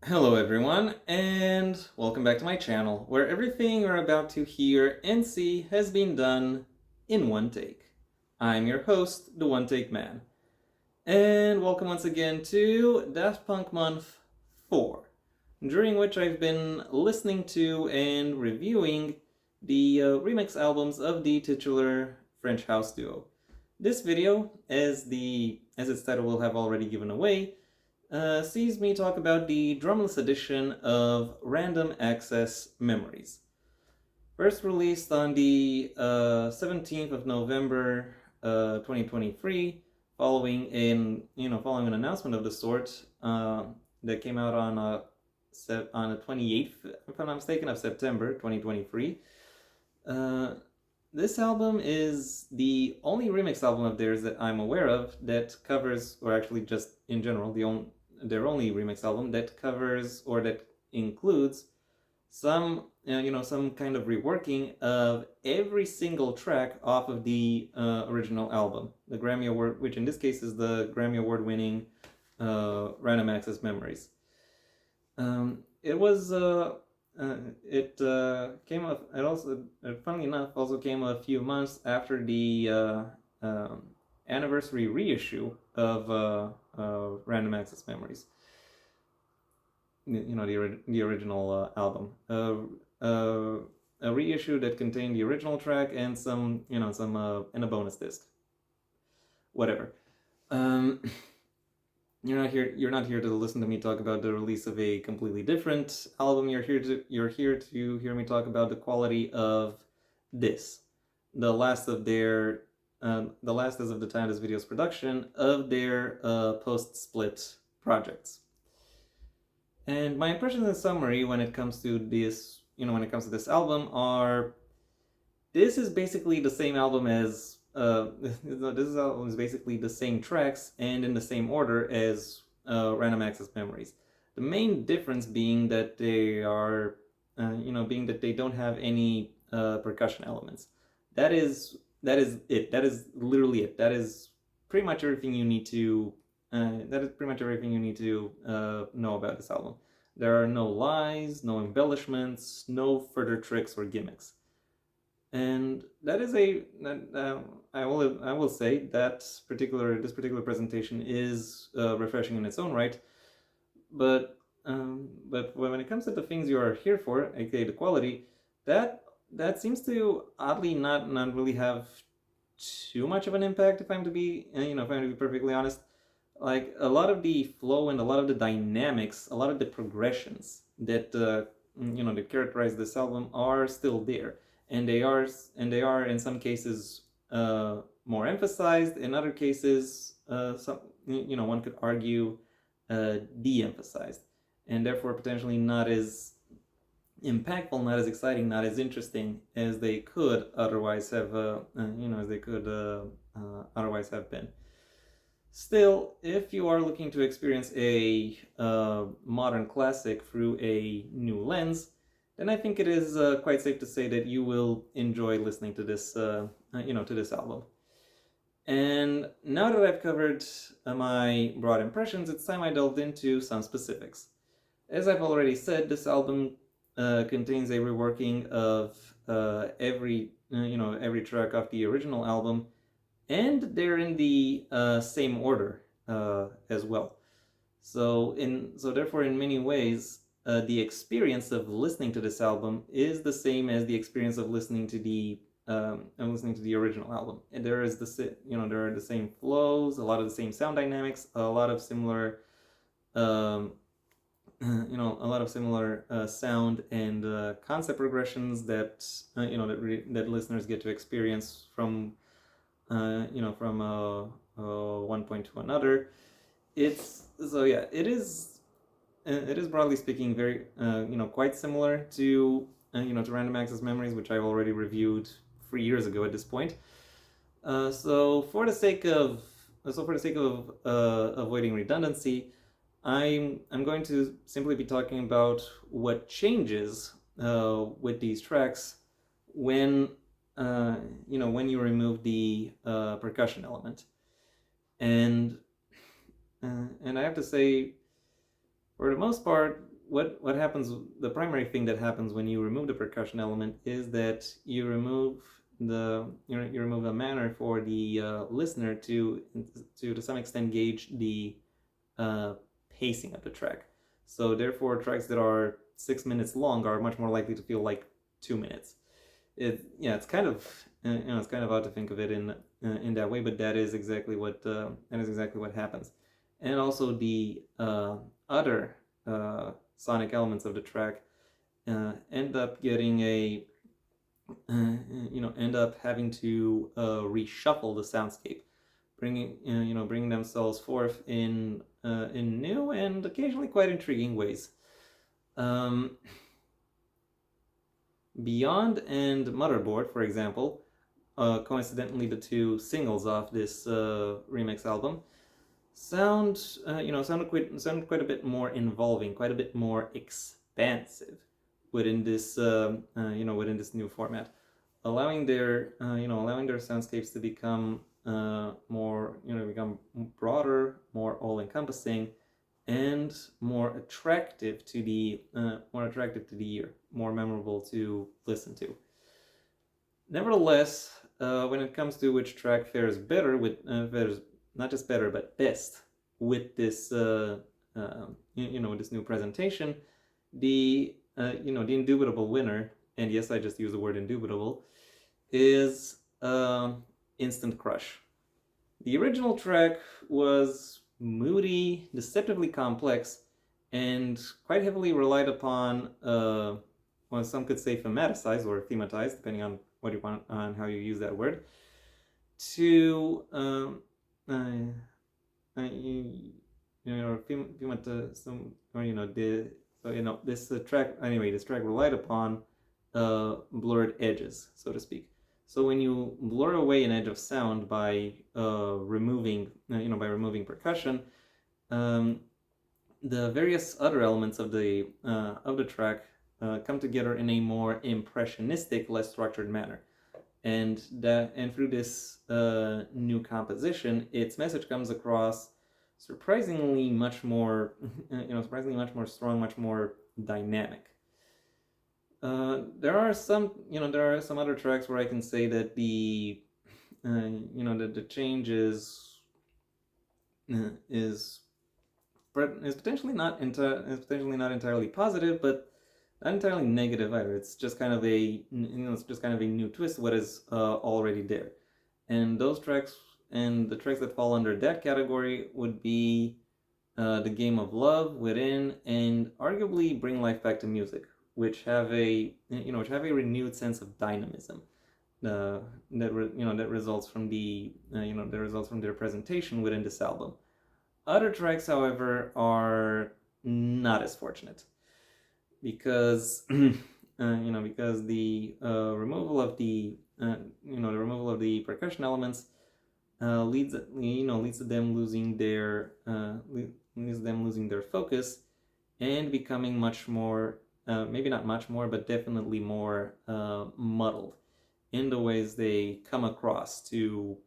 Hello everyone, and welcome back to my channel, where everything you're about to hear and see has been done in one take. I'm your host, the One Take Man, and welcome once again to Daft Punk Month 4, during which I've been listening to and reviewing the remix albums of the titular French house duo. This video, as its title will have already given away, sees me talk about the Drumless edition of Random Access Memories. First released on the 17th of November 2023, following an announcement of the sort that came out on the 28th, if I'm not mistaken, of September 2023. This album is the only remix album of theirs that I'm aware of that covers, or actually just in general, their only remix album that covers or that includes some kind of reworking of every single track off of the original album, the Grammy Award, which in this case is the Grammy Award-winning Random Access Memories. It was it came up. It also, funnily enough, also came a few months after the anniversary reissue of Random Access Memories. The original album. A reissue that contained the original track and some and a bonus disc. Whatever. Um, You're not here to listen to me talk about the release of a completely different album. You're here to hear me talk about the quality of this, the last of their the last as of the time of this video's production of their post-split projects. And my impressions in summary when it comes to this album are, this is basically the same album as this album is basically the same tracks and in the same order as Random Access Memories. The main difference being that they are, being that they don't have any percussion elements. That is it. That is literally it. That is pretty much everything you need to. Know about this album. There are no lies, no embellishments, no further tricks or gimmicks. And that is I will say that this particular presentation is refreshing in its own right, but when it comes to the things you are here for, aka the quality, that seems to oddly not really have too much of an impact. If I'm to be perfectly honest, like a lot of the flow and a lot of the dynamics, a lot of the progressions that that characterize this album are still there, and they are in some cases more emphasized. In other cases, one could argue de-emphasized, and therefore potentially not as impactful, not as exciting, not as interesting as they could otherwise have otherwise have been. Still, if you are looking to experience a modern classic through a new lens, then I think it is quite safe to say that you will enjoy listening to this, to this album. And now that I've covered my broad impressions, it's time I delved into some specifics. As I've already said, this album contains a reworking of every track off the original album, and they're in the same order as well. So therefore, in many ways, the experience of listening to this album is the same as the experience of listening to the original album. And there are the same flows, a lot of the same sound dynamics, a lot of similar sound and concept progressions that that listeners get to experience from one point to another. It is broadly speaking very quite similar to to Random Access Memories, which I've already reviewed 3 years ago at this point. So for the sake of avoiding redundancy, I'm going to simply be talking about what changes with these tracks when when you remove the percussion element. And I have to say, for the most part, what happens? The primary thing that happens when you remove the percussion element is that you remove you remove a manner for the listener to some extent gauge the uh, pacing of the track. So therefore, tracks that are 6 minutes long are much more likely to feel like 2 minutes. It's kind of it's kind of odd to think of it in that way, but that is exactly what happens. And also the other sonic elements of the track end up getting a end up having to reshuffle the soundscape, bringing themselves forth in new and occasionally quite intriguing ways. Um, Beyond and Motherboard, for example, coincidentally the two singles off this remix album, sounded quite a bit more involving, quite a bit more expansive within this new format, allowing their soundscapes to become become broader, more all-encompassing, and more attractive to the ear, more memorable to listen to. Nevertheless, when it comes to which track fares better fares not just better but best with this this new presentation, the indubitable winner, and yes, I just use the word indubitable, is Instant Crush. The original track was moody, deceptively complex, and quite heavily relied upon, well, some could say thematicized or thematized, depending on what you want, on how you use that word, to some, or this track relied upon blurred edges, so to speak. So when you blur away an edge of sound by removing percussion, um, the various other elements of the track come together in a more impressionistic, less structured manner. And through this new composition, its message comes across surprisingly much more, surprisingly much more strong, much more dynamic. There are some other tracks where I can say that the change is is potentially not entirely positive, but not entirely negative either. It's just kind of a new twist to what is already there. And those tracks and the tracks that fall under that category would be The Game of Love, Within, and arguably Bring Life Back to Music, which have a renewed sense of dynamism. That results from their presentation within this album. Other tracks, however, are not as fortunate because because the removal of the percussion elements leads to them losing their focus and becoming much more, maybe not much more, but definitely more muddled in the ways they come across to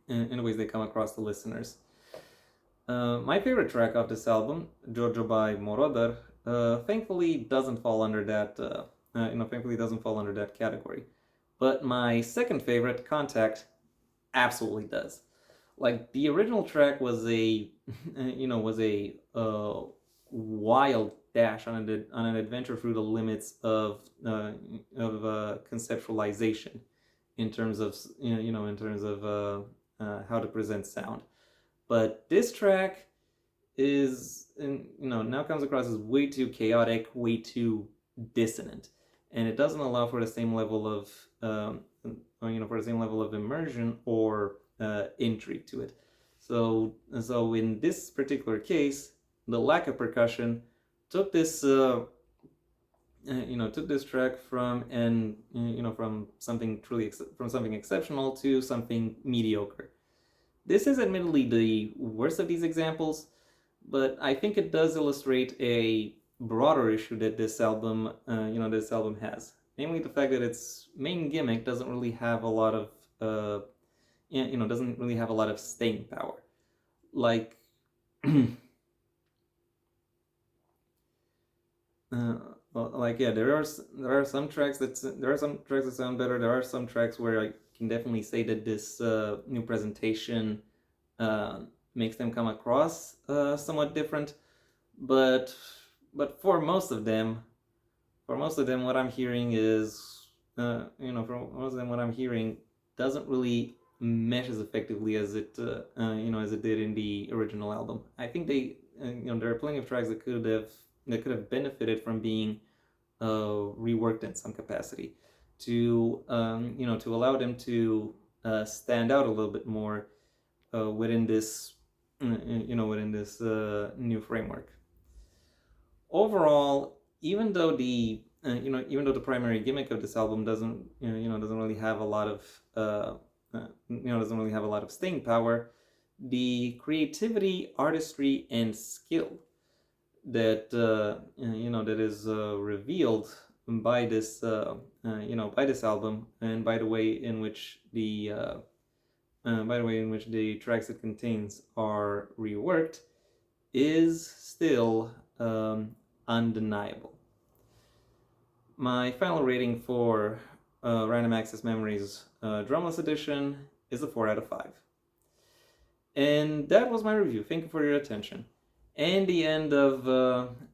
listeners. My favorite track of this album, Jojo by Moroder, thankfully doesn't fall under that category. But my second favorite, Contact, absolutely does. Like, the original track was a wild dash on an adventure through the limits of conceptualization in terms of how to present sound. But this track now comes across as way too chaotic, way too dissonant, and it doesn't allow for the same level of immersion or intrigue to it. So in this particular case, the lack of percussion took this track from something exceptional to something mediocre. This is admittedly the worst of these examples, but I think it does illustrate a broader issue that this album has, namely the fact that its main gimmick doesn't really have a lot of staying power. Like like yeah, there are some tracks that sound better. There are some tracks where I can definitely say that this new presentation uh, makes them come across somewhat different. But for most of them, what I'm hearing is for most of them, what I'm hearing doesn't really mesh as effectively as as it did in the original album. I think there are plenty of tracks that could have benefited from being reworked in some capacity to allow them to stand out a little bit more within this new framework. Overall, even though the primary gimmick of this album doesn't really have a lot of doesn't really have a lot of staying power, the creativity, artistry, and skill that is revealed by this album, and by the way in which the tracks it contains are reworked, is still undeniable. My final rating for Random Access Memories Drumless Edition is a 4 out of 5. And that was my review. Thank you for your attention. And the end of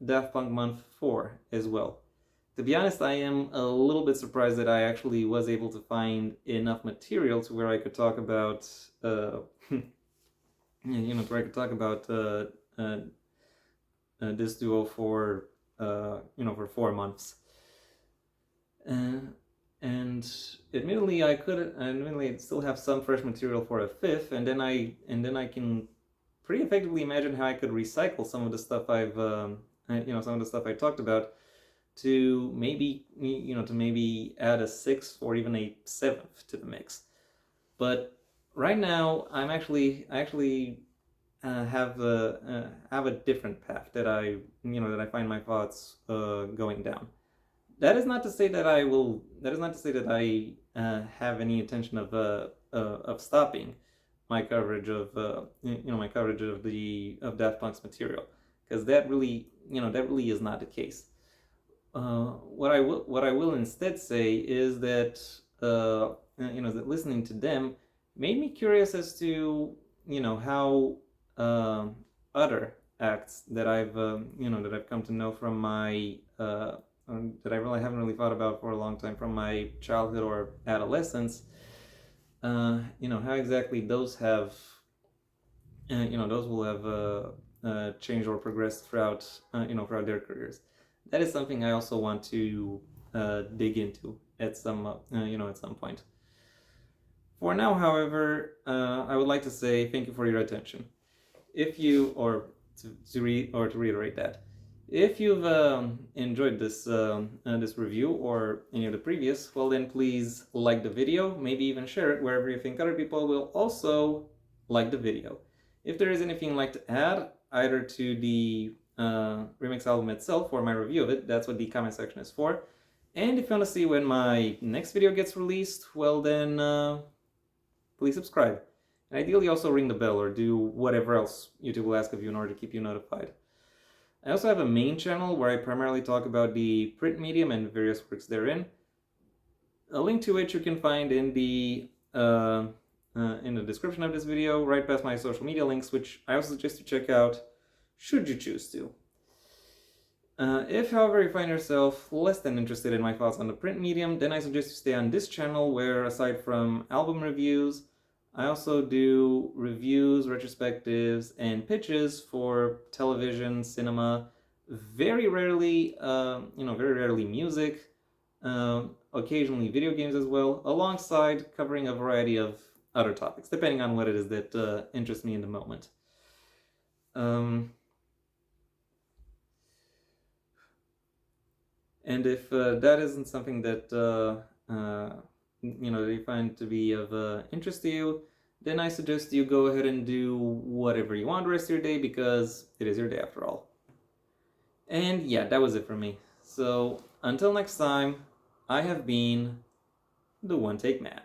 Daft Punk Month 4 as well. To be honest, I am a little bit surprised that I actually was able to find enough material to where I could talk about, this duo for, for 4 months. And admittedly, I still have some fresh material for a fifth, and then I can pretty effectively imagine how I could recycle some of the stuff some of the stuff I talked about to maybe add a sixth or even a seventh to the mix. But right now, I actually have a different path that I find my thoughts going down. That is not to say that I will. That is not to say that I have any intention of stopping my coverage of Daft Punk's material, because that really is not the case. What I will instead say is that that listening to them made me curious as to how other acts that I've come to know from my that I really haven't really thought about for a long time from my childhood or adolescence. How exactly those have those will have changed or progressed throughout throughout their careers. That is something I also want to dig into at some at some point. For now, however, I would like to say thank you for your attention. If you or to reiterate that, if you've enjoyed this review or any of the previous, well then please like the video, maybe even share it wherever you think other people will also like the video. If there is anything you'd like to add, either to the remix album itself or my review of it, that's what the comment section is for. And if you want to see when my next video gets released, well then please subscribe. And ideally also ring the bell or do whatever else YouTube will ask of you in order to keep you notified. I also have a main channel where I primarily talk about the print medium and various works therein. A link to which you can find in the description of this video, right past my social media links, which I also suggest you check out, should you choose to. If, however, you find yourself less than interested in my thoughts on the print medium, then I suggest you stay on this channel where, aside from album reviews, I also do reviews, retrospectives, and pitches for television, cinema, very rarely music, occasionally video games as well, alongside covering a variety of other topics, depending on what it is that interests me in the moment. And if that isn't something that you find to be of interest to you, then I suggest you go ahead and do whatever you want the rest of your day, because it is your day after all. And yeah, that was it for me. So until next time, I have been the One Take Man.